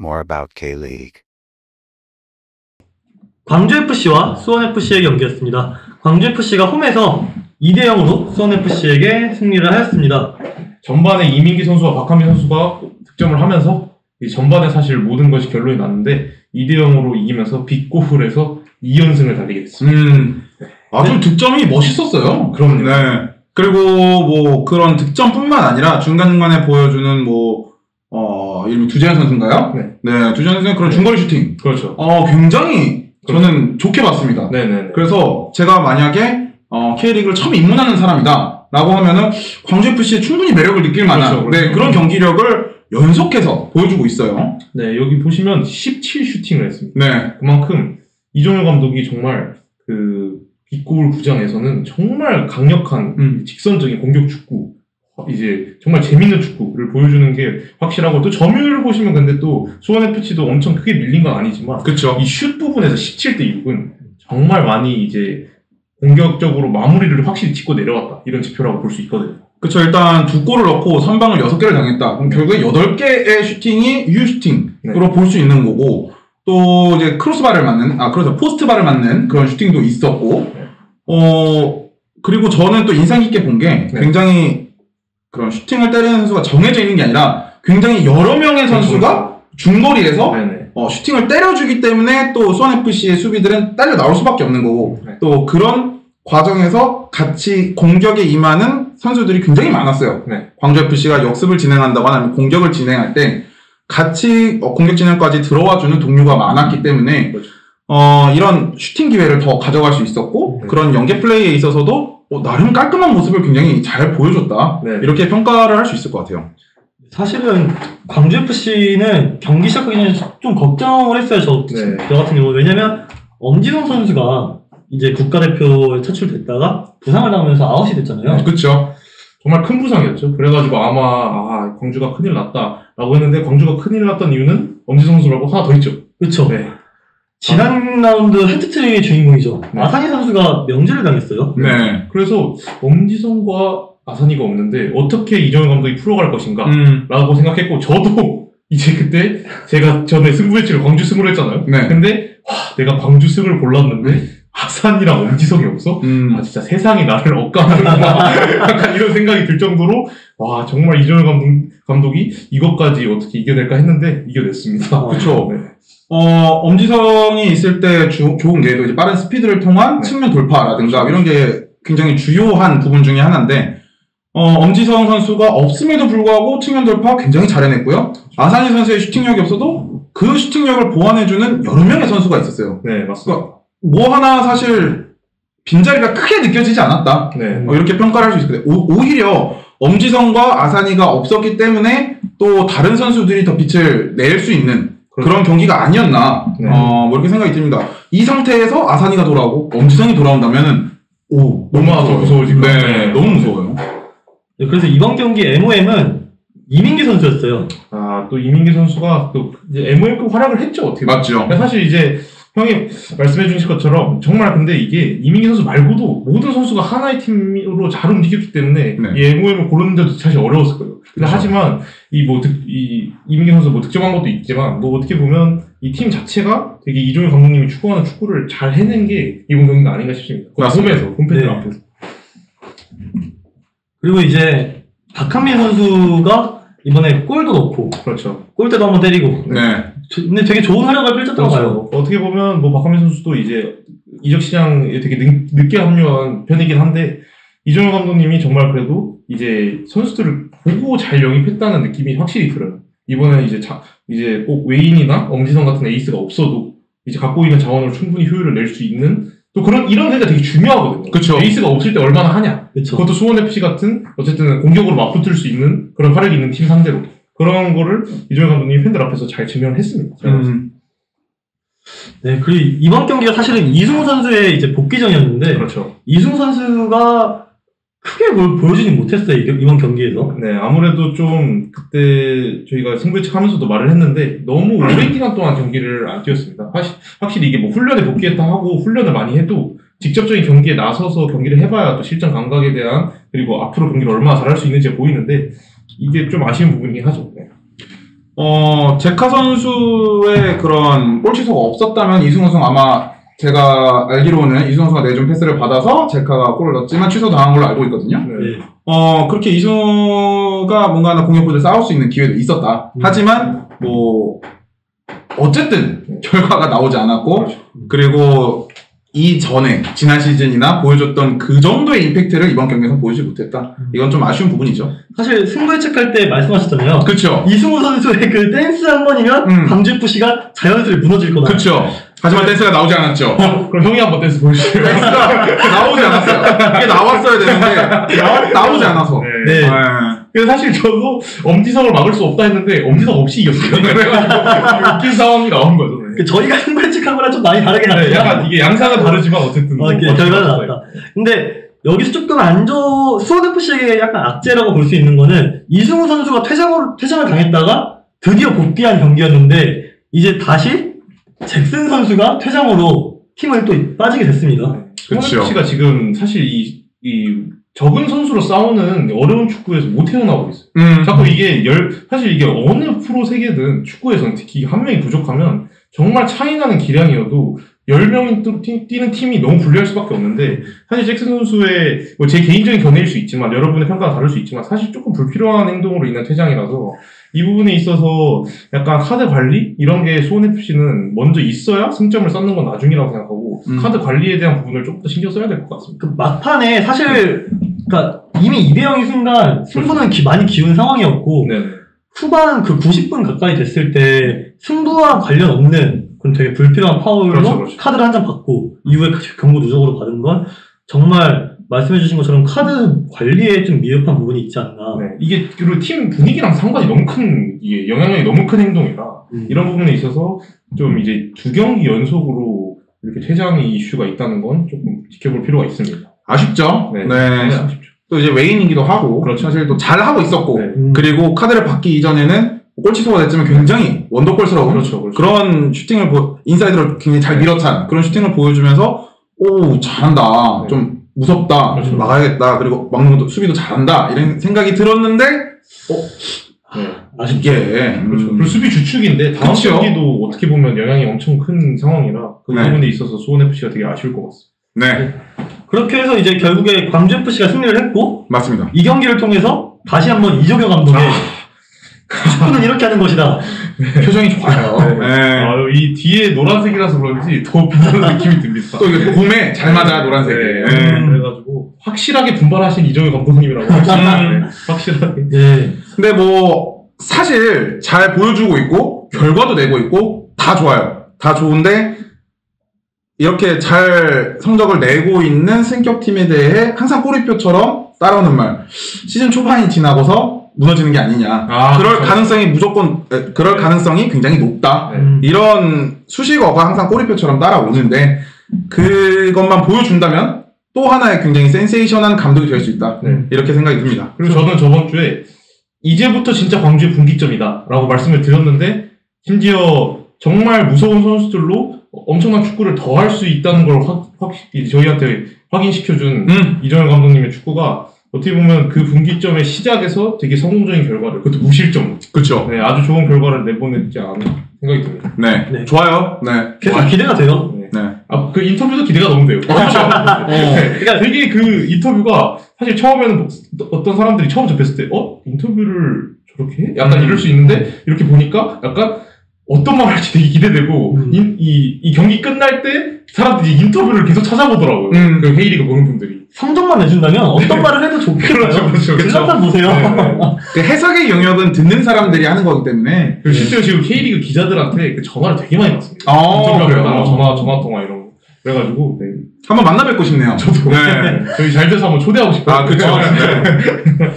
more about K-League. 광주FC와 수원FC의 경기였습니다. 광주FC가 홈에서 2대0으로 수원FC에게 승리를 하였습니다. 전반에 이민기 선수와 박한민 선수가 득점을 하면서 전반에 사실 모든 것이 결론이 났는데 2대0으로 이기면서 빅골을 해서 2연승을 달리게 됐습니다. 아주 득점이 멋있었어요. 그럼요. 네. 그리고 뭐 그런 득점뿐만 아니라 중간중간에 보여주는 이름이 두재현 선수인가요? 네, 두재현 선수의 그런 중거리 슈팅. 그렇죠. 굉장히 저는 좋게 봤습니다. 네네. 그래서 제가 만약에 K리그를 처음 입문하는 사람이다 라고 하면은 광주FC에 충분히 매력을 느낄 만한 그렇죠. 네, 그런 경기력을 연속해서 보여주고 있어요. 네, 여기 보시면 17슈팅을 했습니다. 네. 그만큼 이종효 감독이 정말 그 빅골 구장에서는 정말 강력한 직선적인 공격 축구, 이제 정말 재밌는 축구를 보여주는 게 확실하고, 또 점유율을 보시면 근데 또 수원FC도 엄청 크게 밀린 건 아니지만 그쵸. 이 슛 부분에서 17대 6은 정말 많이 이제 공격적으로 마무리를 확실히 짓고 내려왔다, 이런 지표라고 볼 수 있거든요. 그쵸. 일단 2골을 넣고 선방을 6개를 당했다. 그럼 결국에 8개의 슈팅이 유슈팅으로 볼 수 있는 거고, 또 이제 크로스바를 맞는, 포스트바를 맞는 그런 슈팅도 있었고, 그리고 저는 또 인상 깊게 본 게 굉장히 그런 슈팅을 때리는 선수가 정해져 있는 게 아니라 굉장히 여러 명의 선수가 중거리에서 슈팅을 때려주기 때문에 또 수원FC의 수비들은 딸려 나올 수밖에 없는 거고, 또 그런 과정에서 같이 공격에 임하는 선수들이 굉장히 많았어요. 광주FC가 역습을 진행한다거나 아니면 공격을 진행할 때 같이 공격 진행까지 들어와주는 동료가 많았기 때문에 이런 슈팅 기회를 더 가져갈 수 있었고, 그런 연계 플레이에 있어서도 나름 깔끔한 모습을 굉장히 잘 보여줬다. 이렇게 평가를 할 수 있을 것 같아요. 사실은 광주FC는 경기 시작하기 전에 좀 걱정을 했어요. 저 같은 경우. 왜냐면 엄지성 선수가 이제 국가대표에 차출됐다가 부상을 당하면서 아웃이 됐잖아요. 그렇죠. 정말 큰 부상이었죠. 그래가지고 아마 광주가 큰일 났다라고 했는데, 광주가 큰일 났던 이유는 엄지성 선수라고 하나 더 있죠. 그렇죠. 지난 라운드 해트트릭의 주인공이죠. 아사니 선수가 명제를 당했어요. 그래서 엄지성과 아사니가 없는데 어떻게 이정현 감독이 풀어갈 것인가 라고 생각했고, 저도 이제 그때 제가 전에 승부일치를 광주 승으로 했잖아요. 근데 내가 광주 승을 골랐는데 아산이랑 엄지성이 없어? 진짜 세상이 나를 억까하는구나. 약간 이런 생각이 들 정도로, 정말 이정현 감독이 이것까지 어떻게 이겨낼까 했는데 이겨냈습니다. 그쵸. 엄지성이 있을 때 좋은 게 또 이제 빠른 스피드를 통한 측면 돌파라든가 이런 게 굉장히 주요한 부분 중에 하나인데, 엄지성 선수가 없음에도 불구하고 측면 돌파 굉장히 잘 해냈고요. 아사니 선수의 슈팅력이 없어도 그 슈팅력을 보완해주는 여러 명의 선수가 있었어요. 네, 맞습니다. 뭐 하나 사실 빈자리가 크게 느껴지지 않았다. 이렇게 평가를 할 수 있을 거예요. 오히려 엄지성과 아사니가 없었기 때문에 또 다른 선수들이 더 빛을 낼 수 있는 그런 경기가 아니었나, 뭐 이렇게 생각이 듭니다. 이 상태에서 아사니가 돌아오고 엄지성이 돌아온다면은 너무 무서워지고 너무 무서워요. 그래서 이번 경기 MOM은 이민기 선수였어요. 또 이민기 선수가 또 이제 MOM급 활약을 했죠, 어떻게 보면. 맞죠. 사실 이제 형이 말씀해 주신 것처럼 정말, 근데 이게 이민기 선수 말고도 모든 선수가 하나의 팀으로 잘 움직였기 때문데 이 MOM을 고르는데도 사실 어려웠을 거예요. 근데 하지만 이민기 선수 득점한 것도 있지만, 어떻게 보면 이 팀 자체가 되게 이종효 감독님이 추구하는 축구를 잘 해낸 게 이번 경기가 아닌가 싶습니다. 홈팬들 앞에서. 그리고 이제 박한민 선수가 이번에 골도 넣고, 골대도 한번 때리고, 근데 되게 좋은 활약을 펼쳤다고 봐요. 어떻게 보면 박한민 선수도 이제 이적 시장에 되게 늦게 합류한 편이긴 한데, 이종효 감독님이 정말 그래도 이제 선수들을 보고 잘 영입했다는 느낌이 확실히 들어요. 이번에 이제 꼭 외인이나 엄지성 같은 에이스가 없어도 이제 갖고 있는 자원으로 충분히 효율을 낼 수 있는, 또 이런 데가 되게 중요하거든요. 그쵸. 에이스가 없을 때 얼마나 하냐. 그것도 수원FC 같은 어쨌든 공격으로 맞붙을 수 있는 그런 활약이 있는 팀 상대로. 그런 거를 이종효 감독님이 팬들 앞에서 잘 증명을 했습니다. 그리고 이번 경기가 사실은 이승우 선수의 이제 복귀전이었는데, 이승우 선수가 크게 뭘 보여주진 못했어요, 이번 경기에서. 아무래도 좀 그때 저희가 승부예측 하면서도 말을 했는데 너무 오랜 기간 동안 경기를 안 뛰었습니다. 확실히 이게 훈련에 복귀했다 하고 훈련을 많이 해도 직접적인 경기에 나서서 경기를 해봐야 또 실전 감각에 대한, 그리고 앞으로 경기를 얼마나 잘할 수 있는지가 보이는데, 이게 좀 아쉬운 부분이긴 하죠. 제카 선수의 그런 볼 취소가 없었다면 이승우 선수 아마 제가 알기로는 이승우 선수가 내준 패스를 받아서 제카가 골을 넣었지만 취소 당한 걸로 알고 있거든요. 네. 그렇게 이승우가 뭔가 하나 공격보다 싸울 수 있는 기회도 있었다. 하지만 뭐 어쨌든 결과가 나오지 않았고 그리고 이전에 지난 시즌이나 보여줬던 그 정도의 임팩트를 이번 경기에서 보여주지 못했다. 이건 좀 아쉬운 부분이죠. 사실 승부 예측할 때 말씀하셨잖아요. 그렇죠. 이승우 선수의 그 댄스 한 번이면 광주FC가 자연스레 무너질 거다. 그렇죠. 하지만 댄스가 나오지 않았죠. 그럼 형이 한번 댄스 보여주세요. 댄스가 나오지 않았어요. 이게 나왔어야 되는데 나오지 않아서. 네. 그래서 사실 저도 엄지성을 막을 수 없다 했는데 엄지성 없이 이겼어요. 웃긴 상황이 나온 거죠. 네. 저희가 승부 예측한 거랑 좀 많이 다르게 네, 나왔어요. 약간 이게 양상은 다르지만 어쨌든 결과는 나왔다. 근데 여기서 조금 수원FC에게 약간 악재라고 볼 수 있는 거는 이승우 선수가 퇴장을 당했다가 드디어 복귀한 경기였는데 이제 다시 잭슨 선수가 퇴장으로 팀을 또 빠지게 됐습니다. 수원FC가 지금 사실 이 적은 선수로 싸우는 어려운 축구에서 못 헤어나오고 있어요. 자꾸 이게 사실 이게 어느 프로 세계든 축구에서는 특히 한 명이 부족하면 정말 차이나는 기량이어도 10명이 뛰는 팀이 너무 불리할 수밖에 없는데 사실 잭슨 선수의 뭐 제 개인적인 견해일 수 있지만 여러분의 평가가 다를 수 있지만 사실 조금 불필요한 행동으로 인한 퇴장이라서 이 부분에 있어서 약간 카드 관리? 이런 게 수원FC는 먼저 있어야 승점을 쌓는 건 나중이라고 생각하고 카드 관리에 대한 부분을 조금 더 신경 써야 될 것 같습니다. 그 막판에 사실 그러니까 이미 2대0인 순간 승부는 많이 기운 상황이었고 네네. 후반 그 90분 가까이 됐을 때 승부와 관련 없는 그런 되게 불필요한 파울로 그렇죠. 카드를 한 장 받고 이후에 경고 누적으로 받은 건 정말 말씀해주신 것처럼 카드 관리에 좀 미흡한 부분이 있지 않나. 네. 이게 그리고 팀 분위기랑 상관이 너무 큰 이게 영향력이 너무 큰 행동이라 이런 부분에 있어서 좀 이제 2경기 연속으로 이렇게 퇴장이 이슈가 있다는 건 조금 지켜볼 필요가 있습니다. 아쉽죠. 네. 아쉽죠. 또 이제 외인이기도 하고 그렇죠. 사실 또 잘 하고 있었고 네. 그리고 카드를 받기 이전에는 골 취소가 됐지만 굉장히 원더골스러운 그렇죠. 그런 슈팅을 인사이드로 굉장히 잘 밀어찬 그런 슈팅을 보여주면서 오 잘한다. 네. 좀 무섭다. 그렇죠. 막아야겠다. 그리고 막는 것도 수비도 잘한다. 이런 생각이 들었는데 네. 아쉽게. 그렇죠. 그리고 수비 주축인데 다음 그쵸. 경기도 어떻게 보면 영향이 엄청 큰 상황이라 그 네. 부분에 있어서 수원FC가 되게 아쉬울 것 같습니다. 네. 그렇게 해서 이제 결국에 광주FC가 승리를 했고 맞습니다. 이 경기를 통해서 다시 한번 이종현 감독의 축구는 이렇게 하는 것이다. 표정이 좋아요. 네. 이 뒤에 노란색이라서 그런지 더 빛나는 느낌이 듭니다. 또 이게 봄에 잘 맞아 노란색에. 그래가지고 확실하게 분발하신 이종현 감독님이라고 확실하게. 네. 근데 뭐 사실 잘 보여주고 있고 결과도 내고 있고 다 좋아요. 다 좋은데 이렇게 잘 성적을 내고 있는 승격팀에 대해 항상 꼬리표처럼 따라오는 말. 시즌 초반이 지나고서 무너지는 게 아니냐. 그럴 가능성이 그럴 가능성이 굉장히 높다. 이런 수식어가 항상 꼬리표처럼 따라오는데 그것만 보여준다면 또 하나의 굉장히 센세이션한 감독이 될 수 있다. 이렇게 생각이 듭니다. 그리고 저는 저번 주에 이제부터 진짜 광주의 분기점이다 라고 말씀을 드렸는데 심지어 정말 무서운 선수들로 엄청난 축구를 더 할 수 있다는 걸 저희한테 확인시켜준 이정현 감독님의 축구가 어떻게 보면 그 분기점의 시작에서 되게 성공적인 결과를, 그것도 무실점. 그쵸. 네, 아주 좋은 결과를 내보냈지 않나 생각이 듭니다. 네. 좋아요. 네. 계속 기대가 돼요. 네. 그 인터뷰도 기대가 너무 돼요. 그렇죠. 그러니까 되게 그 인터뷰가 사실 처음에는 어떤 사람들이 처음 접했을 때, 인터뷰를 저렇게 해? 약간 이럴 수 있는데, 이렇게 보니까 약간 어떤 말을 할지 되게 기대되고, 이 경기 끝날 때 사람들이 인터뷰를 계속 찾아보더라고요. 그 K리그 보는 분들이. 성적만 내준다면 어떤 말을 해도 좋겠어요. 그렇죠. 한번 보세요. 그 해석의 영역은 듣는 사람들이 하는 거기 때문에. 그리고 실제로 지금 K리그 기자들한테 그 전화를 되게 많이 받습니다. 그래요? 전화통화 이런 거. 그래가지고, 네. 한번 만나 뵙고 싶네요. 저도. 네. 저희 잘 돼서 한번 초대하고 싶어요. 그쵸. 네.